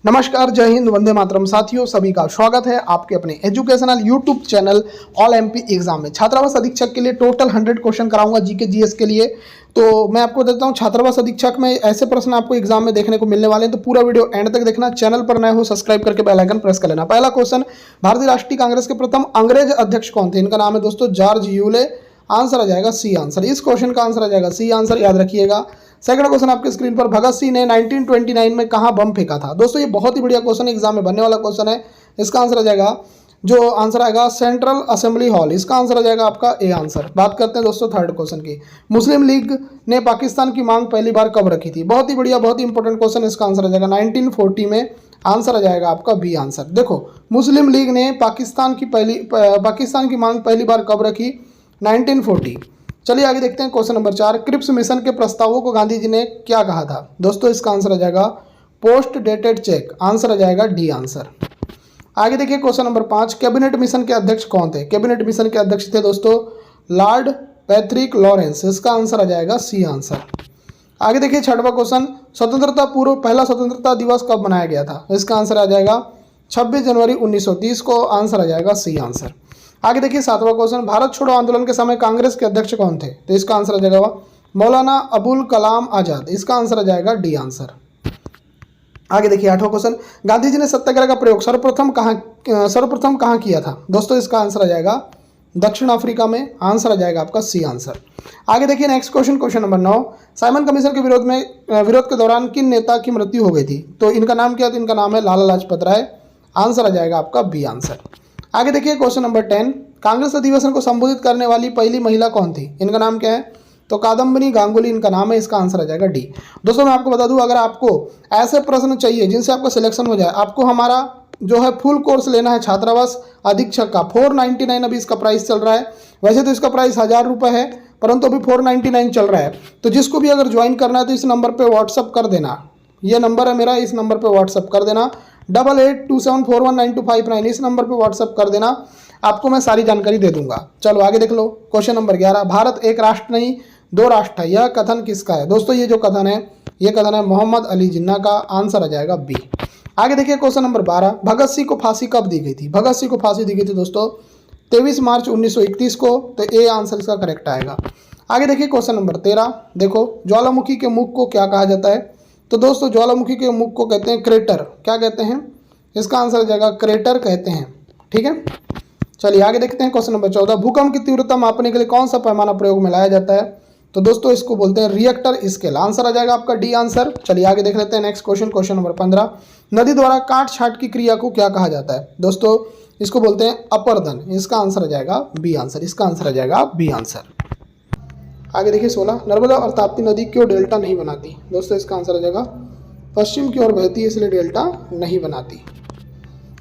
नमस्कार, जय हिंद, वंदे मातरम। साथियों, सभी का स्वागत है आपके अपने educational YouTube channel all MP exam में। छात्रावास अधीक्षक के लिए टोटल 100 क्वेश्चन कराऊंगा जीके जीएस के लिए। तो मैं आपको देता हूं, छात्रावास अधीक्षक में ऐसे प्रश्न आपको एग्जाम में देखने को मिलने वाले हैं, तो पूरा वीडियो एंड तक देखना। चैनल पर नए हो सब्सक्राइब करके बेल आइकन प्रेस कर लेना। पहला क्वेश्चन, भारतीय राष्ट्रीय कांग्रेस के प्रथम अंग्रेज अध्यक्ष कौन थे? इनका नाम है दोस्तों जॉर्ज यूले। आंसर आ जाएगा सी आंसर। इस क्वेश्चन का आंसर आ जाएगा सी आंसर, याद रखिएगा। सेकंड क्वेश्चन आपके स्क्रीन पर, भगत सिंह ने 1929 में कहां बम फेंका था? दोस्तों ये बहुत ही बढ़िया क्वेश्चन एग्जाम में बनने वाला क्वेश्चन है। इसका आंसर आ जाएगा, जो आंसर आएगा सेंट्रल असेंबली हॉल। इसका आंसर आ जाएगा आपका ए आंसर। बात करते हैं दोस्तों थर्ड क्वेश्चन की, मुस्लिम लीग ने पाकिस्तान की मांग पहली बार कब रखी थी? बहुत ही बढ़िया, बहुत ही इंपॉर्टेंट क्वेश्चन। इसका आंसर आ जाएगा 1940 में। आंसर आ जाएगा आपका बी आंसर। देखो, मुस्लिम लीग ने पाकिस्तान की मांग पहली बार कब रखी? 1940। चलिए आगे देखते हैं क्वेश्चन नंबर 4, क्रिप्स मिशन के प्रस्तावों को गांधी जी ने क्या कहा था? दोस्तों इसका आंसर आ जाएगा पोस्ट डेटेड चेक। आंसर आ जाएगा डी आंसर। आगे देखिए क्वेश्चन नंबर 5, कैबिनेट मिशन के अध्यक्ष कौन थे? कैबिनेट मिशन के अध्यक्ष थे दोस्तों लॉर्ड पैट्रिक लॉरेंस। इसका आंसर आ जाएगा सी आंसर। आगे देखिए छठवां क्वेश्चन, स्वतंत्रता पूर्व पहला स्वतंत्रता दिवस कब मनाया गया था? इसका आंसर आ जाएगा 26 जनवरी 1930 को। आंसर आ जाएगा सी आंसर। आगे देखिए सातवां क्वेश्चन, भारत छोड़ो आंदोलन के समय कांग्रेस के अध्यक्ष कौन थे? तो इसका आंसर आ जाएगा मौलाना अबुल कलाम आजाद। इसका आंसर आ जाएगा डी आंसर। आगे देखिए आठवां क्वेश्चन, गांधी जी ने सत्याग्रह का प्रयोग सर्वप्रथम कहाँ किया था? दोस्तों इसका आंसर आ जाएगा दक्षिण अफ्रीका में। आंसर आ जाएगा आपका सी आंसर। आगे देखिए next question, question number 9, Simon commission के विरोध के दौरान किन नेता की मृत्यु हो गई थी? तो इनका नाम क्या था? इनका नाम है लाला लाजपत राय। आंसर आ जाएगा आपका बी आंसर। आगे देखिए क्वेश्चन नंबर 10, कांग्रेस अधिवेशन को संबोधित करने वाली पहली महिला कौन थी? इनका नाम क्या है? तो कादम्बनी गांगुली इनका नाम है। इसका आंसर आ जाएगा डी। दोस्तों मैं आपको बता दूं, अगर आपको ऐसे प्रश्न चाहिए जिनसे आपका सिलेक्शन हो जाए, आपको हमारा जो है फुल कोर्स लेना है छात्रावास अधीक्षक का। 499 अभी इसका प्राइस चल रहा है। वैसे तो इसका प्राइस 1000 रुपये है, परंतु अभी 499 चल रहा है। तो जिसको भी अगर ज्वाइन करना है तो इस नंबर पर व्हाट्सअप कर देना। ये नंबर है मेरा, इस नंबर पर व्हाट्सअप कर देना। 8827419259 इस नंबर पर व्हाट्सअप कर देना, आपको मैं सारी जानकारी दे दूंगा। चलो आगे देख लो क्वेश्चन नंबर 11, भारत एक राष्ट्र नहीं दो राष्ट्र है, यह कथन किसका है? दोस्तों ये जो कथन है, ये कथन है मोहम्मद अली जिन्ना का। आंसर आ जाएगा बी। आगे देखिए क्वेश्चन नंबर 12, भगत सिंह को फांसी कब दी गई थी? भगत सिंह को फांसी दी गई थी दोस्तों 23 मार्च 1931 को। तो ए आंसर इसका करेक्ट आएगा। आगे देखिए क्वेश्चन नंबर 13, देखो ज्वालामुखी के मुख को क्या कहा जाता है? तो दोस्तों ज्वालामुखी के मुख को कहते हैं क्रेटर। क्या कहते हैं? इसका आंसर आ जाएगा क्रेटर कहते हैं। ठीक है, चलिए आगे देखते हैं क्वेश्चन नंबर 14, भूकंप की तीव्रता मापने के लिए कौन सा पैमाना प्रयोग में लाया जाता है? तो दोस्तों इसको बोलते हैं रिएक्टर स्केल। आंसर आ जाएगा आपका डी आंसर। चलिए आगे देख लेते हैं नेक्स्ट क्वेश्चन, क्वेश्चन नंबर 15, नदी द्वारा काट छाट की क्रिया को क्या कहा जाता है? दोस्तों इसको बोलते हैं अपर्दन। इसका आंसर आ जाएगा बी आंसर। इसका आंसर आ जाएगा बी आंसर। आगे देखिए 16, नर्मदा और ताप्ती नदी क्यों डेल्टा नहीं बनाती? दोस्तों इसका आंसर आ जाएगा पश्चिम की ओर बहती है इसलिए डेल्टा नहीं बनाती।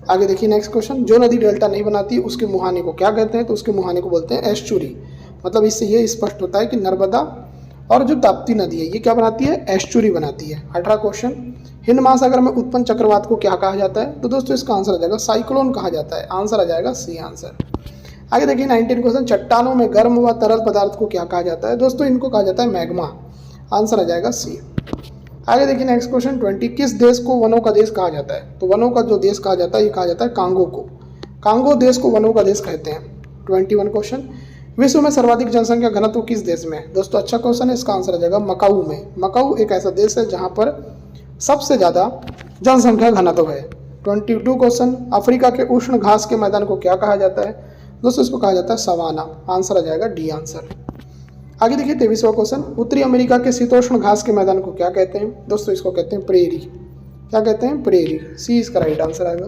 आगे देखिए नेक्स्ट क्वेश्चन, जो नदी डेल्टा नहीं बनाती उसके मुहाने को क्या कहते हैं? तो उसके मुहाने को बोलते हैं एस्चुरी। मतलब इससे ये स्पष्ट होता है कि नर्मदा और जो ताप्ती नदी है ये क्या बनाती है? एस्चुरी बनाती है। 18 क्वेश्चन, हिंद महासागर में उत्पन्न चक्रवात को क्या कहा जाता है? तो दोस्तों इसका आंसर आ जाएगा साइक्लोन कहा जाता है। आंसर आ जाएगा सी आंसर। आगे देखिए 19 क्वेश्चन, चट्टानों में गर्म व तरल पदार्थ को क्या कहा जाता है? दोस्तों इनको कहा जाता है मैग्मा। आंसर आ जाएगा सी। आगे देखिए नेक्स्ट क्वेश्चन 20, किस देश को वनों का देश कहा जाता है? तो वनों का जो देश कहा जाता है ये कहा जाता है कांगो को। कांगो देश को वनों का देश कहते हैं। 21 क्वेश्चन, विश्व में सर्वाधिक जनसंख्या घनत्व किस देश में? दोस्तों अच्छा क्वेश्चन है, इसका आंसर आ जाएगा मकाऊ में। मकाऊ एक ऐसा देश है जहाँ पर सबसे ज़्यादा जनसंख्या घनत्व है। 22 क्वेश्चन, अफ्रीका के उष्ण घास के मैदान को क्या कहा जाता है? दोस्तों इसको कहा जाता है सवाना। आंसर आ जाएगा डी आंसर। आगे देखिए 23वां क्वेश्चन, उत्तरी अमेरिका के शीतोष्ण घास के मैदान को क्या कहते हैं? दोस्तों इसको कहते हैं प्रेरी। क्या कहते हैं? प्रेरी। सी इसका राइट आंसर आएगा।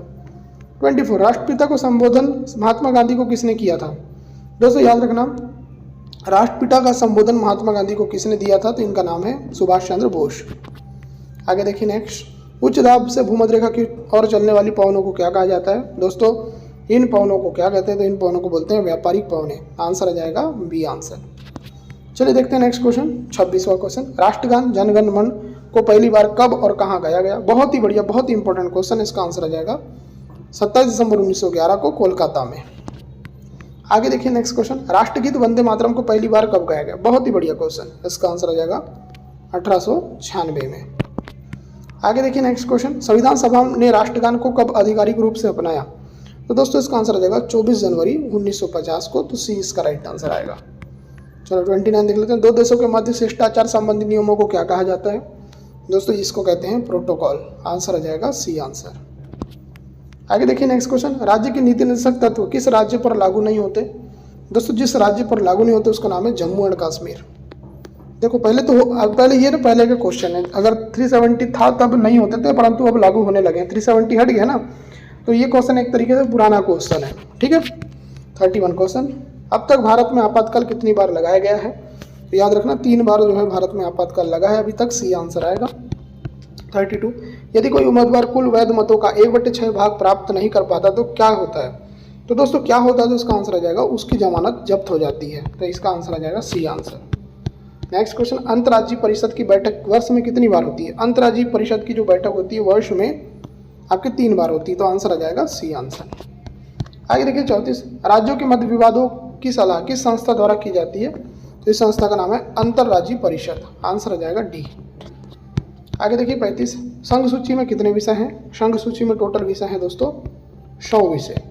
24, राष्ट्रपिता को संबोधन महात्मा गांधी को किसने किया था? दोस्तों याद रखना, राष्ट्रपिता का संबोधन महात्मा गांधी को किसने दिया था? तो इनका नाम है सुभाष चंद्र बोस। आगे देखिए नेक्स्ट, उच्च दाब से भूमध्य रेखा की ओर चलने वाली पवनों को क्या कहा जाता है? दोस्तों इन पवनों को क्या कहते हैं? तो इन पवनों को बोलते हैं व्यापारिक पवने। आंसर आ जाएगा बी आंसर। चलिए देखते हैं नेक्स्ट क्वेश्चन, 26वां क्वेश्चन, राष्ट्रगान जन गण मन को पहली बार कब और कहाँ गाया गया? बहुत ही बढ़िया, बहुत ही इंपॉर्टेंट क्वेश्चन। इसका आंसर आ जाएगा 27 दिसंबर 1911 को कोलकाता में। आगे देखिए नेक्स्ट क्वेश्चन, राष्ट्रगीत वंदे मातरम को पहली बार कब गाया गया? बहुत ही बढ़िया क्वेश्चन। इसका आंसर आ जाएगा 1896 में। आगे देखिए नेक्स्ट क्वेश्चन, संविधान सभा ने राष्ट्रगान को कब आधिकारिक रूप से अपनाया? तो दोस्तों इसका आंसर आ जाएगा 24 जनवरी 1950 को, तो सी इसका राइट आंसर आएगा। चलो 29 देख लेते हैं। दो देशों के मध्य शिष्टाचार संबंधी नियमों को क्या कहा जाता है? दोस्तों इसको कहते हैं प्रोटोकॉल। आंसर आ जाएगा सी आंसर। आगे देखिए नेक्स्ट क्वेश्चन, राज्य के नीति निर्देशक तत्व किस राज्य पर लागू नहीं होते? दोस्तों जिस राज्य पर लागू नहीं होते उसका नाम है जम्मू एंड कश्मीर। देखो पहले ये ना पहले का क्वेश्चन है, अगर 370 था तब नहीं होते थे, परंतु अब लागू होने लगे हैं। 370 हट गया ना, तो ये क्वेश्चन एक तरीके से पुराना क्वेश्चन है, ठीक है। 31 क्वेश्चन, अब तक भारत में आपातकाल कितनी बार लगाया गया है? तो याद रखना 3 बार जो है भारत में आपातकाल लगा है अभी तक, सी आंसर आएगा। 32, यदि कोई उम्मीदवार कुल वैध मतों का 1/6 भाग प्राप्त नहीं कर पाता तो क्या होता है? तो दोस्तों क्या होता है, तो इसका आंसर आ जाएगा उसकी जमानत जब्त हो जाती है, तो इसका आंसर आ जाएगा सी आंसर। नेक्स्ट क्वेश्चन, अंतर्राज्यीय परिषद की बैठक वर्ष में कितनी बार होती है? अंतर्राज्यीय परिषद की जो बैठक होती है वर्ष में आपके 3 बार होती है, तो आंसर आ जाएगा सी आंसर। आगे देखिए 34, राज्यों के मध्य विवादों की सलाह किस संस्था द्वारा की जाती है? तो इस संस्था का नाम है अंतर्राज्यीय परिषद। आंसर आ जाएगा डी। आगे देखिए 35, संघ सूची में कितने विषय हैं? संघ सूची में टोटल विषय हैं दोस्तों 100 विषय।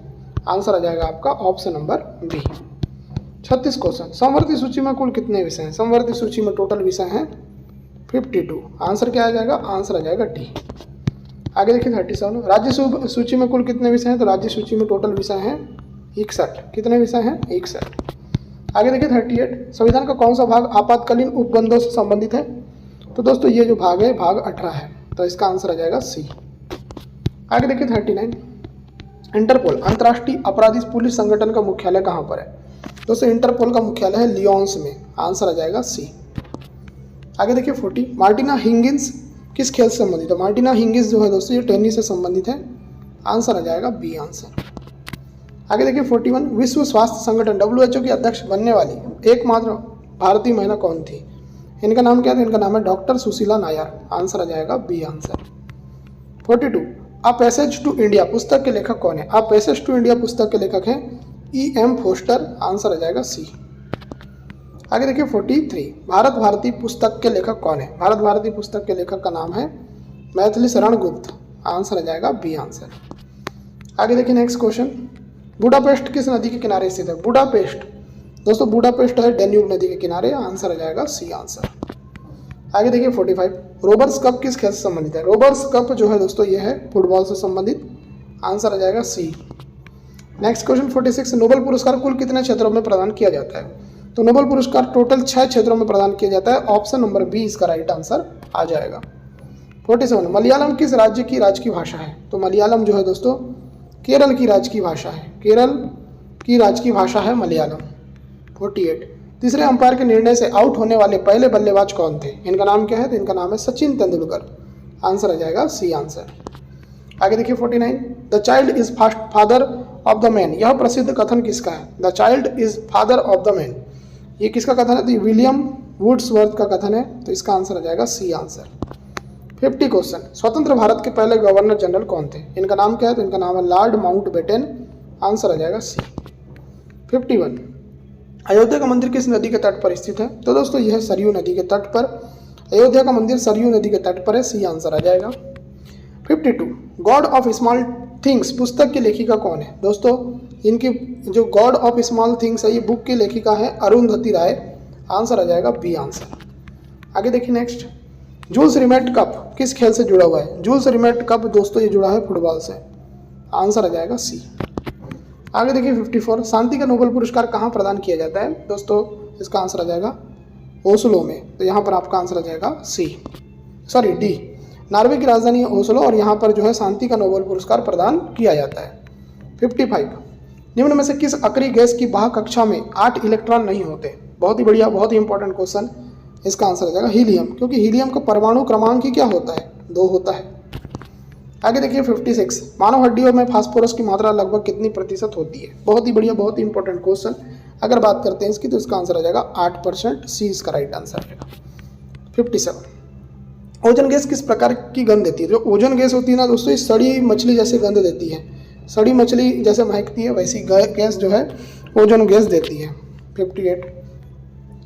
आंसर आ जाएगा आपका ऑप्शन नंबर बी। 36 क्वेश्चन, संवर्ती सूची में कुल कितने विषय हैं? संवर्ती सूची में टोटल विषय हैं 52। आंसर क्या आ जाएगा? आंसर आ जाएगा डी। आगे देखिए 37, राज्य सूची में कुल कितने विषय हैं? तो राज्य सूची में टोटल विषय हैं 61। कितने विषय हैं? 61। आगे देखिए 38, संविधान का कौन सा भाग आपातकालीन उपबंधों से संबंधित है? तो दोस्तों ये जो भाग है भाग 18 है, तो इसका आंसर आ जाएगा सी। आगे देखिए 39, इंटरपोल अंतर्राष्ट्रीय अपराधी पुलिस संगठन का मुख्यालय कहाँ पर है? दोस्तों इंटरपोल का मुख्यालय है लियोन्स में। आंसर आ जाएगा सी। आगे देखिए 40, मार्टिना हिंगिस किस खेल से संबंधित है? मार्टिना हिंगिस जो है दोस्तों ये टेनिस से संबंधित है। आंसर आ जाएगा बी आंसर। आगे देखिए 41, विश्व स्वास्थ्य संगठन WHO की अध्यक्ष बनने वाली एकमात्र भारतीय महिला कौन थी? इनका नाम क्या था? इनका नाम है डॉक्टर सुशीला नायर। आंसर आ जाएगा B answer. 42, a passage to India पुस्तक के लेखक कौन है? अ पैसेज टू इंडिया पुस्तक के लेखक हैं E.M. फोस्टर। आंसर आ जाएगा सी। आगे देखिए 43, भारत भारती पुस्तक के लेखक कौन है? भारत भारती पुस्तक के लेखक का नाम है मैथिली शरण गुप्त। आंसर आ जाएगा बी आंसर। आगे देखिए नेक्स्ट क्वेश्चन, बुडापेस्ट किस नदी के किनारे स्थित है? बुडापेस्ट दोस्तों बुडापेस्ट है डेन्यूब नदी के किनारे। आंसर आ जाएगा सी आंसर। आगे देखिए 45, रोबर्स कप किस खेल से संबंधित है? रोबर्स कप जो है दोस्तों ये है फुटबॉल से संबंधित। आंसर आ जाएगा सी। नेक्स्ट क्वेश्चन 46, नोबेल पुरस्कार कुल कितने क्षेत्रों में प्रदान किया जाता है? तो नोबेल पुरस्कार टोटल 6 क्षेत्रों में प्रदान किया जाता है। ऑप्शन नंबर बी इसका राइट आंसर आ जाएगा। 47, मलयालम किस राज्य की राजकीय भाषा है? तो मलयालम जो है दोस्तों केरल की राजकीय भाषा है। केरल की राजकीय भाषा है मलयालम। 48, तीसरे अंपायर के निर्णय से आउट होने वाले पहले बल्लेबाज कौन थे? इनका नाम क्या है? तो इनका नाम है सचिन तेंदुलकर। आंसर आ जाएगा सी आंसर। आगे देखिए 49, the child is father of the man, यह प्रसिद्ध कथन किसका है? The child is father of the man, ये किसका कथन है? तो विलियम वुड्सवर्थ का कथन है, तो इसका आंसर आ जाएगा सी आंसर। 50 क्वेश्चन, स्वतंत्र भारत के पहले गवर्नर जनरल कौन थे? इनका नाम क्या है? तो इनका नाम है लॉर्ड माउंटबेटन। आंसर आ जाएगा सी। 51, अयोध्या का मंदिर किस नदी के तट पर स्थित है? तो दोस्तों यह सरयू नदी के तट पर, अयोध्या का मंदिर सरयू नदी के तट पर है। सी आंसर आ जाएगा। 52, गॉड ऑफ स्मॉल थिंग्स पुस्तक की लेखिका कौन है? दोस्तों इनकी जो गॉड ऑफ स्मॉल थिंग्स है ये बुक की लेखिका है अरुंधति राय। आंसर आ जाएगा बी आंसर। आगे देखिए नेक्स्ट, जूल्स रिमेट कप किस खेल से जुड़ा हुआ है? जूल्स रिमेट कप दोस्तों ये जुड़ा है फुटबॉल से। आंसर आ जाएगा सी। आगे देखिए 54, शांति का नोबेल पुरस्कार कहाँ प्रदान किया जाता है? दोस्तों इसका आंसर आ जाएगा ओस्लो में, तो यहाँ पर आपका आंसर आ जाएगा डी। नॉर्वे की राजधानी है ओस्लो और यहाँ पर जो है शांति का नोबेल पुरस्कार प्रदान किया जाता है। 55, निम्न में से किस अक्रिय गैस की बाह्य कक्षा में 8 इलेक्ट्रॉन नहीं होते? बहुत ही बढ़िया, बहुत ही इंपॉर्टेंट क्वेश्चन। इसका आंसर आ जाएगा हीलियम, क्योंकि हीलियम का परमाणु क्रमांक ही क्या होता है? 2 होता है। आगे देखिए 56, मानव हड्डियों में फास्फोरस की मात्रा लगभग कितनी प्रतिशत होती है? बहुत ही बढ़िया, बहुत ही इंपॉर्टेंट क्वेश्चन। अगर बात करते हैं इसकी तो इसका आंसर आ जाएगा 8%। सी इसका राइट आंसर है। 57, ओजोन गैस किस प्रकार की गंध देती है? जो ओजोन गैस होती है ना दोस्तों, ये सड़ी मछली जैसे गंध देती है। सड़ी मछली जैसे महकती है वैसी गैस जो है ओजोन गैस देती है। 58,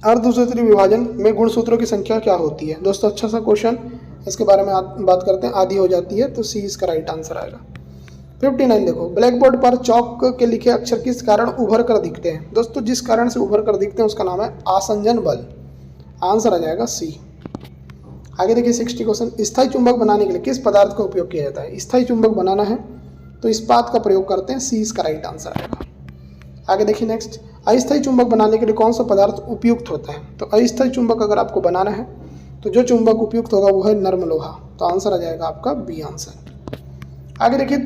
अर्धसूत्री विभाजन में गुणसूत्रों की संख्या क्या होती है? दोस्तों अच्छा सा क्वेश्चन, इसके बारे में बात करते हैं, आधी हो जाती है, तो सी इसका राइट आंसर आएगा। 59 देखो, ब्लैक बोर्ड पर चौक के लिखे अक्षर किस कारण उभर कर दिखते हैं? दोस्तों जिस कारण से उभर कर दिखते हैं उसका नाम है आसंजन बल। आंसर आ जाएगा सी। आगे देखिए 60 क्वेश्चन, स्थायी चुंबक बनाने के लिए किस पदार्थ का उपयोग किया जाता है? स्थायी चुंबक बनाना है तो इस्पात का प्रयोग करते हैं, सी इसका राइट आंसर आएगा। आगे देखिए नेक्स्ट, अस्थायी चुंबक बनाने के लिए कौन सा पदार्थ उपयुक्त होता है? तो अस्थायी चुंबक अगर आपको बनाना है तो जो चुंबक उपयुक्त होगा वो है नर्म लोहा, तो आंसर आ जाएगा आपका बी आंसर। आगे देखिए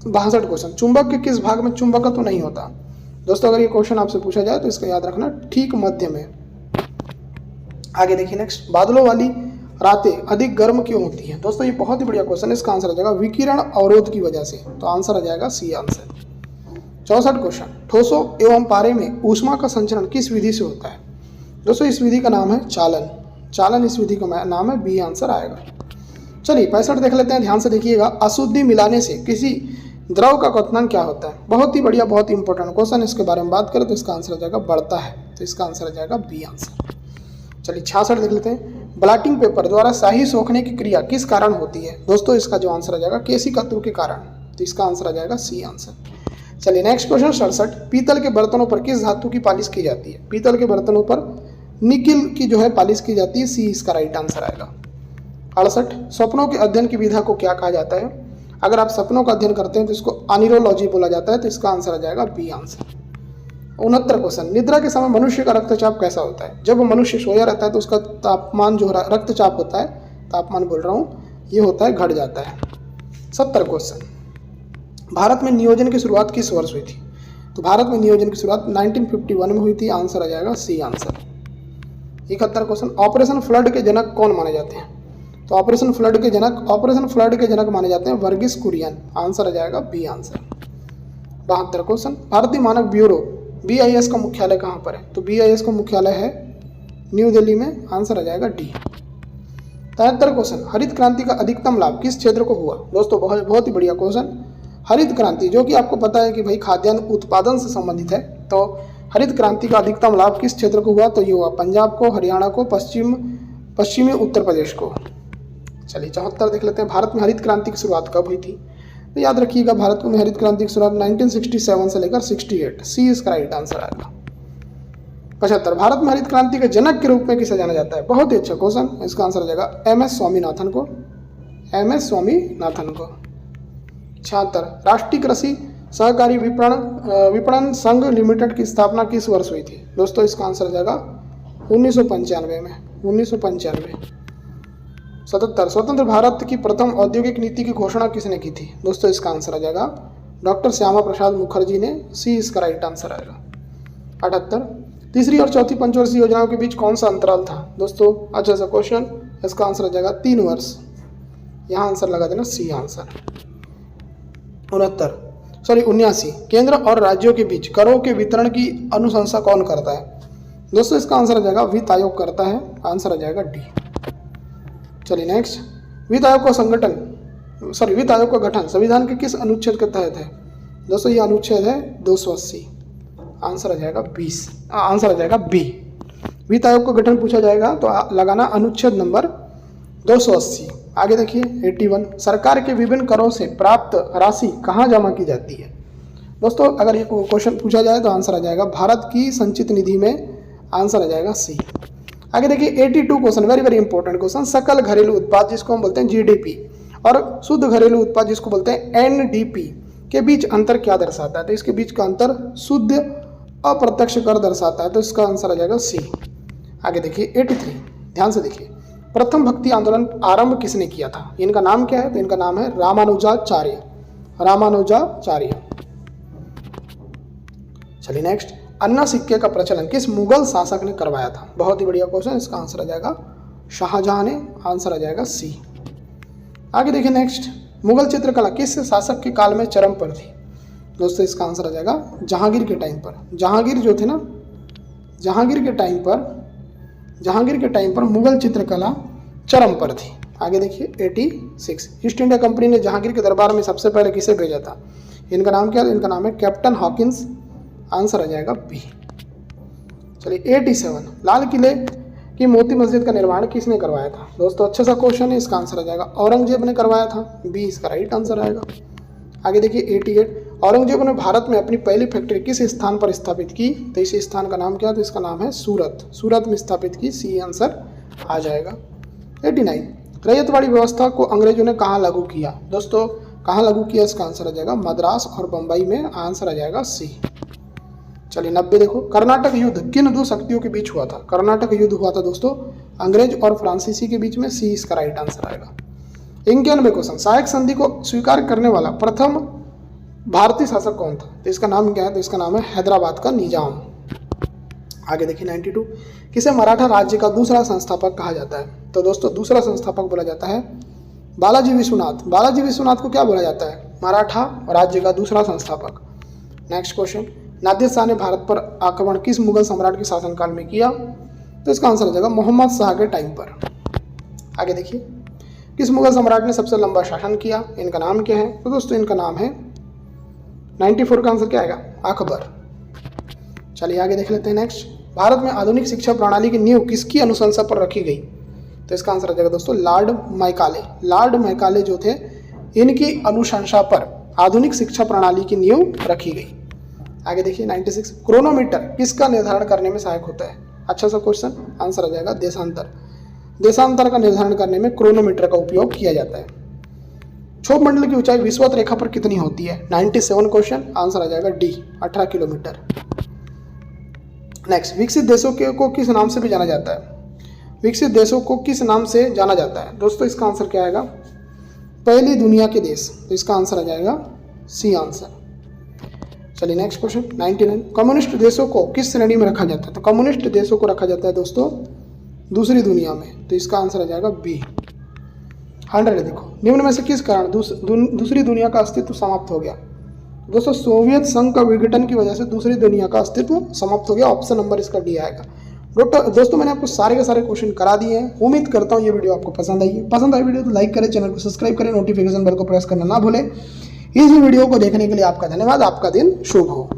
62 क्वेश्चन, चुंबक के किस भाग में चुंबकत्व तो नहीं होता? दोस्तों अगर ये क्वेश्चन आपसे पूछा जाए तो इसका याद रखना ठीक मध्य में। आगे देखिए नेक्स्ट, बादलों वाली रातें अधिक गर्म क्यों होती हैं? दोस्तों ये बहुत ही बढ़िया क्वेश्चन है, इसका आंसर आ जाएगा विकिरण अवरोध की वजह से, तो आंसर आ जाएगा सी आंसर। 64 क्वेश्चन, ठोसों एवं पारे में ऊष्मा का संचरण किस विधि से होता है? दोस्तों इस विधि का नाम है चालन। चालन इस विधि का नाम है, बी आंसर आएगा। चलिए 65 देख लेते हैं, ध्यान से देखिएगा। अशुद्धि मिलाने से किसी द्रव का क्वथनांक क्या होता है? बहुत ही बढ़िया, बहुत ही इंपॉर्टेंट क्वेश्चन, इसके बारे में बात करें तो इसका आंसर आ जाएगा बढ़ता है, तो इसका आंसर आ जाएगा बी आंसर। चलिए 66 देख लेते हैं, ब्लॉटिंग पेपर द्वारा स्याही सोखने की क्रिया किस कारण होती है? दोस्तों इसका जो आंसर आ जाएगा केशिकत्व के कारण, तो इसका आंसर आ जाएगा सी आंसर। चलिए नेक्स्ट क्वेश्चन 67, पीतल के बर्तनों पर किस धातु की पालिश की जाती है? पीतल के बर्तनों पर निकिल की जो है पालिश की जाती है, सी इसका राइट आंसर आएगा। 68, स्वप्नों के अध्ययन की विधा को क्या कहा जाता है? अगर आप सपनों का अध्ययन करते हैं तो इसको अनिरोलॉजी बोला जाता है, तो इसका आंसर आ जाएगा बी आंसर। 69 क्वेश्चन, निद्रा के समय मनुष्य का रक्तचाप कैसा होता है? जब मनुष्य सोया रहता है तो उसका तापमान जो रक्तचाप होता है, तापमान बोल रहा हूँ, ये होता है घट जाता है। 70 क्वेश्चन, भारत में नियोजन की शुरुआत किस वर्ष हुई थी? तो भारत में नियोजन की शुरुआत 1951 में हुई थी, आंसर आ जाएगा C answer. 71 question, operation flood के जनक कौन माने जाते हैं? तो ऑपरेशन फ्लड के जनक माने जाते हैं वर्गीस कुरियन, आंसर आ जाएगा बी आंसर। 72 क्वेश्चन, भारतीय मानक ब्यूरो BIS का मुख्यालय कहाँ पर है? तो BIS का मुख्यालय है न्यू दिल्ली में, आंसर आ जाएगा डी। 73 क्वेश्चन, हरित क्रांति का अधिकतम लाभ किस क्षेत्र को हुआ? दोस्तों बहुत ही बढ़िया क्वेश्चन, हरित क्रांति जो कि आपको पता है कि भाई खाद्यान्न उत्पादन से संबंधित है, तो हरित क्रांति का अधिकतम लाभ किस क्षेत्र को हुआ? तो ये हुआ पंजाब को, हरियाणा को, पश्चिमी उत्तर प्रदेश को। चलिए 74 देख लेते हैं, भारत में हरित क्रांति की शुरुआत कब हुई थी? तो याद रखिएगा भारत में हरित क्रांति की शुरुआत 1967 से लेकर 68, सी इसका राइट आंसर आएगा। 75, भारत में हरित क्रांति के जनक के रूप में किसे जाना जाता है? बहुत ही अच्छा क्वेश्चन, इसका आंसर आ जाएगा MS स्वामीनाथन को, MS स्वामीनाथन को। 76, राष्ट्रीय कृषि सहकारी विपणन संघ लिमिटेड की स्थापना किस वर्ष हुई थी? दोस्तों इसका आंसर आ जाएगा 1995 में, 1995। 77, स्वतंत्र भारत की प्रथम औद्योगिक नीति की घोषणा किसने की थी? दोस्तों इसका आंसर आ जाएगा डॉक्टर श्यामा प्रसाद मुखर्जी ने, सी इसका राइट आंसर आएगा। 78, तीसरी और चौथी पंचवर्षीय योजनाओं के बीच कौन सा अंतराल था? दोस्तों अच्छा सा क्वेश्चन, इसका आंसर आ जाएगा 3 वर्ष, यहाँ आंसर लगा देना सी आंसर। 79, केंद्र और राज्यों के बीच करों के वितरण की अनुशंसा कौन करता है? दोस्तों इसका आंसर आ जाएगा वित्त आयोग करता है, आंसर आ जाएगा डी। चलिए नेक्स्ट, वित्त आयोग का गठन संविधान के किस अनुच्छेद के तहत है? दोस्तों ये अनुच्छेद है 280, आंसर आ जाएगा 20, आंसर आ जाएगा बी। वित्त आयोग का गठन पूछा जाएगा तो लगाना अनुच्छेद नंबर 280। आगे देखिए 81, सरकार के विभिन्न करों से प्राप्त राशि कहाँ जमा की जाती है? दोस्तों अगर ये क्वेश्चन पूछा जाए तो आंसर आ जाएगा भारत की संचित निधि में, आंसर आ जाएगा सी। आगे देखिए 82 क्वेश्चन, वेरी इंपॉर्टेंट क्वेश्चन, सकल घरेलू उत्पाद जिसको हम बोलते हैं GDP और शुद्ध घरेलू उत्पाद जिसको बोलते हैं NDP के बीच अंतर क्या दर्शाता है? तो इसके बीच का अंतर शुद्ध अप्रत्यक्ष कर दर्शाता है, तो इसका आंसर आ जाएगा सी। आगे देखिए 83, ध्यान से देखिए, प्रथम भक्ति आंदोलन आरंभ किसने किया था? इनका नाम क्या है? तो इनका नाम है रामानुजाचार्य। चलिए नेक्स्ट, अन्ना सिक्के का प्रचलन किस मुगल शासक ने करवाया था? बहुत ही बढ़िया क्वेश्चन, इसका आंसर आ जाएगा शाहजहां ने, आंसर आ जाएगा सी। आगे देखिए नेक्स्ट, मुगल चित्रकला किस शासक के काल में चरम पर थी? दोस्तों इसका आंसर आ जाएगा जहांगीर के टाइम पर। जहांगीर जो थे ना, जहांगीर के टाइम पर मुगल चित्रकला चरम पर थी। आगे देखिए 86, ईस्ट इंडिया कंपनी ने जहांगीर के दरबार में सबसे पहले किसे भेजा था? इनका नाम क्या है? इनका नाम है कैप्टन हॉकिंस, आंसर आ जाएगा बी। चलिए 87, लाल किले कि मोती मस्जिद का निर्माण किसने करवाया था? दोस्तों अच्छा सा क्वेश्चन है, इसका आंसर आ जाएगा औरंगजेब ने करवाया था। बी इसका राइट आंसर आएगा। आगे देखिए 88, औरंगजेब ने भारत में अपनी पहली फैक्ट्री किस स्थान पर स्थापित की? तो इस स्थान का नाम क्या है? तो इसका नाम है सूरत। सूरत में स्थापित की, सी आंसर आ जाएगा। 89, रैयतवाड़ी व्यवस्था को अंग्रेजों ने कहाँ लागू किया? दोस्तों कहाँ लागू किया? इसका आंसर आ जाएगा मद्रास और बम्बई में, आंसर आ जाएगा सी। चलिए 90 देखो, कर्नाटक युद्ध किन दो शक्तियों के बीच हुआ था? कर्नाटक युद्ध हुआ था दोस्तों अंग्रेज और फ्रांसीसी के बीच में, सी इसका राइट आंसर आएगा। 91 क्वेश्चन, सहायक संधि को स्वीकार करने वाला प्रथम भारतीय शासक कौन था? तो इसका नाम क्या है? तो इसका नाम है हैदराबाद का निजाम। आगे देखिए 92, किसे मराठा राज्य का दूसरा संस्थापक कहा जाता है? तो दोस्तों दूसरा संस्थापक बोला जाता है बालाजी विश्वनाथ। बालाजी विश्वनाथ को क्या बोला जाता है? मराठा राज्य का दूसरा संस्थापक। नेक्स्ट क्वेश्चन, नादिर शाह ने भारत पर आक्रमण किस मुगल सम्राट के शासनकाल में किया? तो इसका आंसर आ जाएगा मोहम्मद शाह के टाइम पर। आगे देखिए, किस मुगल सम्राट ने सबसे लंबा शासन किया? इनका नाम क्या है? तो दोस्तों इनका नाम है 94 का आंसर क्या आएगा? अकबर। चलिए आगे देख लेते हैं नेक्स्ट, भारत में आधुनिक शिक्षा प्रणाली की नींव किसकी अनुशंसा पर रखी गई? तो इसका आंसर आ जाएगा दोस्तों लॉर्ड मैकाले। लॉर्ड मैकाले जो थे, इनकी अनुशंसा पर आधुनिक शिक्षा प्रणाली की नींव रखी गई। आगे देखिए 96, क्रोनोमीटर किसका निर्धारण करने में सहायक होता है? अच्छा सा क्वेश्चन, आंसर आ जाएगा देशांतर। देशांतर का निर्धारण करने में क्रोनोमीटर का उपयोग किया जाता है। क्षोभ मंडल की ऊंचाई विषुवत रेखा पर कितनी होती है? 97 क्वेश्चन, आंसर आ जाएगा डी 18 किलोमीटर। नेक्स्ट, विकसित देशों को किस नाम से भी जाना जाता है? विकसित देशों को किस नाम से जाना जाता है? दोस्तों इसका आंसर क्या आएगा? पहली दुनिया के देश। तो इसका आंसर आ जाएगा सी आंसर। चलिए नेक्स्ट क्वेश्चन 99, कम्युनिस्ट देशों को किस श्रेणी में रखा जाता है? तो कम्युनिस्ट देशों को रखा जाता है दोस्तों दूसरी दुनिया में। तो इसका आंसर आ जाएगा बी 100। देखो, निम्न में से किस कारण दूसरी दुनिया का अस्तित्व समाप्त हो गया? दोस्तों सोवियत संघ का विघटन की वजह से दूसरी दुनिया का अस्तित्व समाप्त हो गया। ऑप्शन नंबर इसका डी आएगा। दोस्तों मैंने आपको सारे के सारे क्वेश्चन करा दिए हैं। उम्मीद करता हूँ ये वीडियो आपको पसंद आई है। पसंद आई वीडियो तो लाइक करें, चैनल को सब्सक्राइब करें, नोटिफिकेशन बेल को प्रेस करना ना भूलें। इस वीडियो को देखने के लिए आपका धन्यवाद। आपका दिन शुभ हो।